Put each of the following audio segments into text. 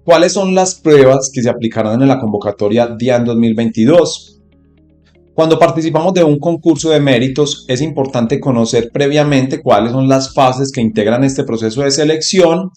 ¿Cuáles son las pruebas que se aplicarán en la convocatoria DIAN 2022? Cuando participamos de un concurso de méritos, es importante conocer previamente cuáles son las fases que integran este proceso de selección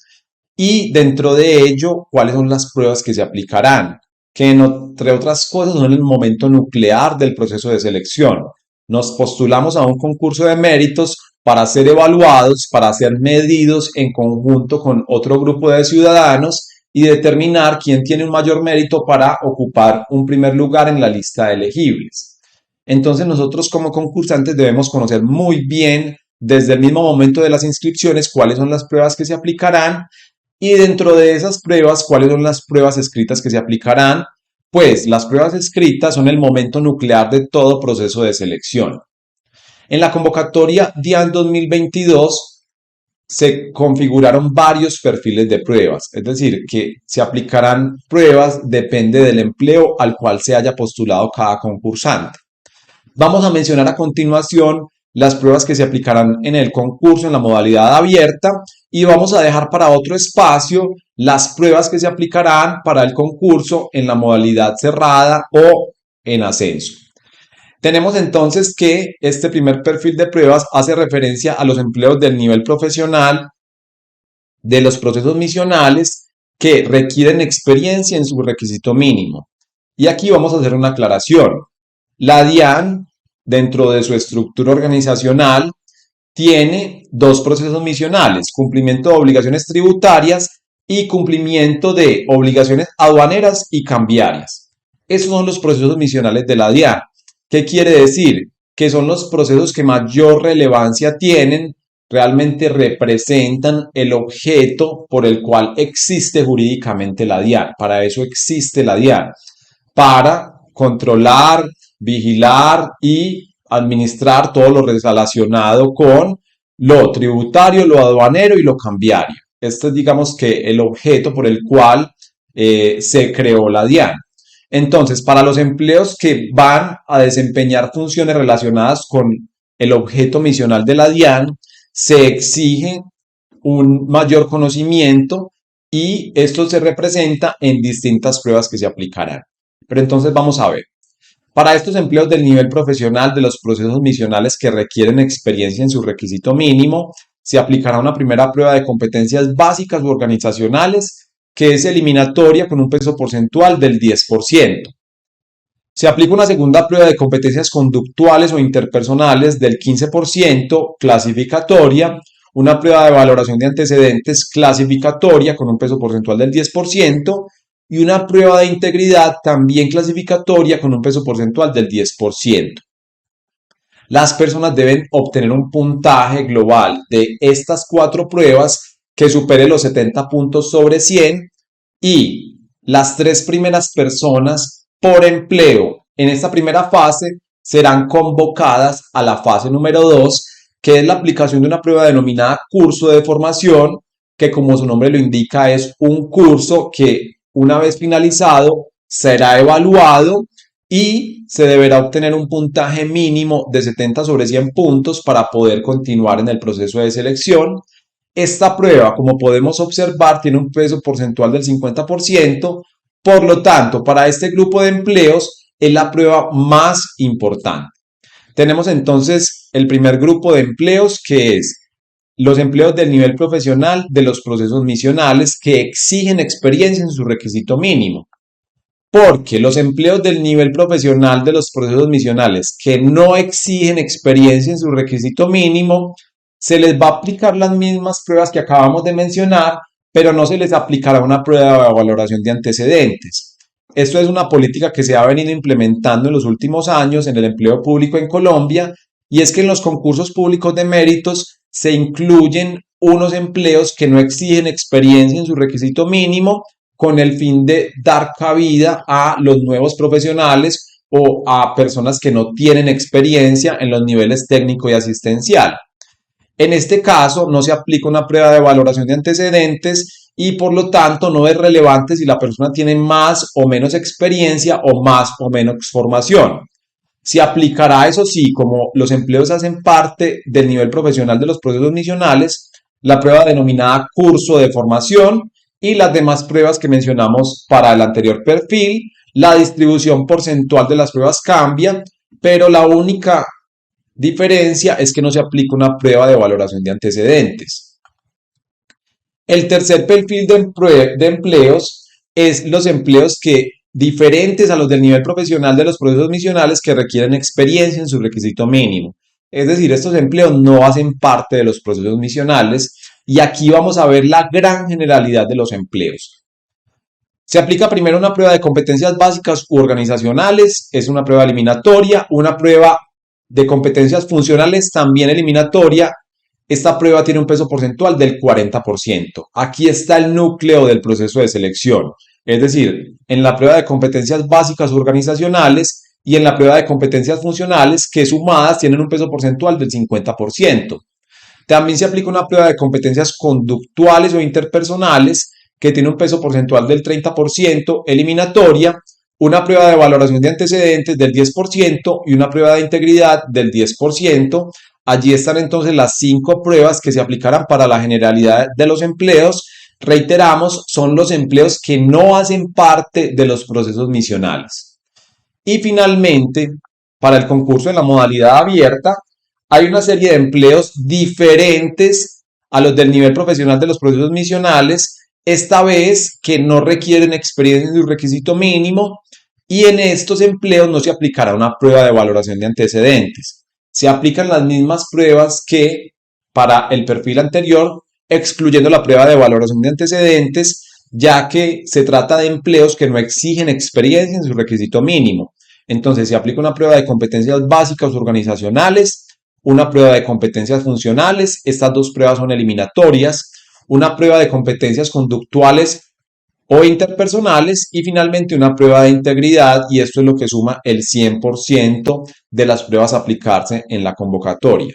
y dentro de ello, cuáles son las pruebas que se aplicarán, que entre otras cosas son el momento nuclear del proceso de selección. Nos postulamos a un concurso de méritos para ser evaluados, para ser medidos en conjunto con otro grupo de ciudadanos y determinar quién tiene un mayor mérito para ocupar un primer lugar en la lista de elegibles. Entonces nosotros como concursantes debemos conocer muy bien desde el mismo momento de las inscripciones cuáles son las pruebas que se aplicarán y dentro de esas pruebas cuáles son las pruebas escritas que se aplicarán. Pues las pruebas escritas son el momento nuclear de todo proceso de selección. En la convocatoria DIAN 2022 se configuraron varios perfiles de pruebas, es decir, que se aplicarán pruebas depende del empleo al cual se haya postulado cada concursante. Vamos a mencionar a continuación las pruebas que se aplicarán en el concurso en la modalidad abierta y vamos a dejar para otro espacio las pruebas que se aplicarán para el concurso en la modalidad cerrada o en ascenso. Tenemos entonces que este primer perfil de pruebas hace referencia a los empleos del nivel profesional de los procesos misionales que requieren experiencia en su requisito mínimo. Y aquí vamos a hacer una aclaración. La DIAN, dentro de su estructura organizacional, tiene dos procesos misionales, cumplimiento de obligaciones tributarias y cumplimiento de obligaciones aduaneras y cambiarias. Esos son los procesos misionales de la DIAN. ¿Qué quiere decir? Que son los procesos que mayor relevancia tienen, realmente representan el objeto por el cual existe jurídicamente la DIAN. Para eso existe la DIAN, para controlar, vigilar y administrar todo lo relacionado con lo tributario, lo aduanero y lo cambiario. Este es, digamos, que el objeto por el cual se creó la DIAN. Entonces, para los empleos que van a desempeñar funciones relacionadas con el objeto misional de la DIAN, se exige un mayor conocimiento y esto se representa en distintas pruebas que se aplicarán. Pero entonces vamos a ver. Para estos empleos del nivel profesional de los procesos misionales que requieren experiencia en su requisito mínimo, se aplicará una primera prueba de competencias básicas u organizacionales que es eliminatoria con un peso porcentual del 10%. Se aplica una segunda prueba de competencias conductuales o interpersonales del 15%, clasificatoria, una prueba de valoración de antecedentes clasificatoria con un peso porcentual del 10%, y una prueba de integridad también clasificatoria con un peso porcentual del 10%. Las personas deben obtener un puntaje global de estas 4 pruebas que supere los 70 puntos sobre 100 y las 3 primeras personas por empleo en esta primera fase serán convocadas a la fase número 2, que es la aplicación de una prueba denominada curso de formación, que como su nombre lo indica es un curso que una vez finalizado será evaluado y se deberá obtener un puntaje mínimo de 70 sobre 100 puntos para poder continuar en el proceso de selección. Esta prueba, como podemos observar, tiene un peso porcentual del 50%, por lo tanto, para este grupo de empleos es la prueba más importante. Tenemos entonces el primer grupo de empleos que es los empleos del nivel profesional de los procesos misionales que exigen experiencia en su requisito mínimo. Porque los empleos del nivel profesional de los procesos misionales que no exigen experiencia en su requisito mínimo, se les va a aplicar las mismas pruebas que acabamos de mencionar, pero no se les aplicará una prueba de valoración de antecedentes. Esto es una política que se ha venido implementando en los últimos años en el empleo público en Colombia, y es que en los concursos públicos de méritos se incluyen unos empleos que no exigen experiencia en su requisito mínimo con el fin de dar cabida a los nuevos profesionales o a personas que no tienen experiencia en los niveles técnico y asistencial. En este caso no se aplica una prueba de valoración de antecedentes y por lo tanto no es relevante si la persona tiene más o menos experiencia o más o menos formación. Se aplicará, eso sí, como los empleos hacen parte del nivel profesional de los procesos misionales, la prueba denominada curso de formación, y las demás pruebas que mencionamos para el anterior perfil. La distribución porcentual de las pruebas cambia, pero la única diferencia es que no se aplica una prueba de valoración de antecedentes. El tercer perfil de empleos es los empleos que diferentes a los del nivel profesional de los procesos misionales que requieren experiencia en su requisito mínimo. Es decir, estos empleos no hacen parte de los procesos misionales y aquí vamos a ver la gran generalidad de los empleos. Se aplica primero una prueba de competencias básicas u organizacionales, es una prueba eliminatoria, una prueba de competencias funcionales también eliminatoria. Esta prueba tiene un peso porcentual del 40%. Aquí está el núcleo del proceso de selección. Es decir, en la prueba de competencias básicas organizacionales y en la prueba de competencias funcionales, que sumadas tienen un peso porcentual del 50%. También se aplica una prueba de competencias conductuales o interpersonales, que tiene un peso porcentual del 30%, eliminatoria, una prueba de valoración de antecedentes del 10% y una prueba de integridad del 10%. Allí están entonces las 5 pruebas que se aplicarán para la generalidad de los empleos. Reiteramos, son los empleos que no hacen parte de los procesos misionales. Y finalmente, para el concurso en la modalidad abierta, hay una serie de empleos diferentes a los del nivel profesional de los procesos misionales, esta vez que no requieren experiencia en su requisito mínimo, y en estos empleos no se aplicará una prueba de valoración de antecedentes. Se aplican las mismas pruebas que para el perfil anterior, excluyendo la prueba de valoración de antecedentes, ya que se trata de empleos que no exigen experiencia en su requisito mínimo. Entonces se aplica una prueba de competencias básicas organizacionales, una prueba de competencias funcionales, estas 2 pruebas son eliminatorias, una prueba de competencias conductuales o interpersonales y finalmente una prueba de integridad, y esto es lo que suma el 100% de las pruebas a aplicarse en la convocatoria.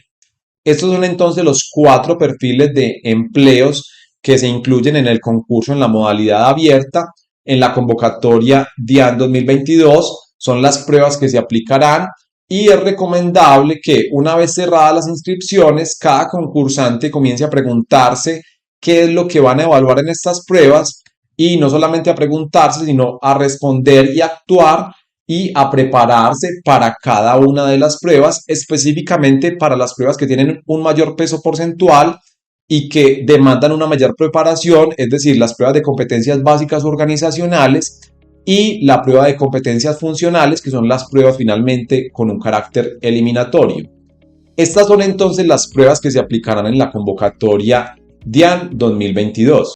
Estos son entonces los 4 perfiles de empleos que se incluyen en el concurso en la modalidad abierta. En la convocatoria DIAN 2022 son las pruebas que se aplicarán y es recomendable que una vez cerradas las inscripciones, cada concursante comience a preguntarse qué es lo que van a evaluar en estas pruebas y no solamente a preguntarse, sino a responder y actuar y a prepararse para cada una de las pruebas, específicamente para las pruebas que tienen un mayor peso porcentual y que demandan una mayor preparación, es decir, las pruebas de competencias básicas organizacionales y la prueba de competencias funcionales, que son las pruebas finalmente con un carácter eliminatorio. Estas son entonces las pruebas que se aplicarán en la convocatoria DIAN 2022.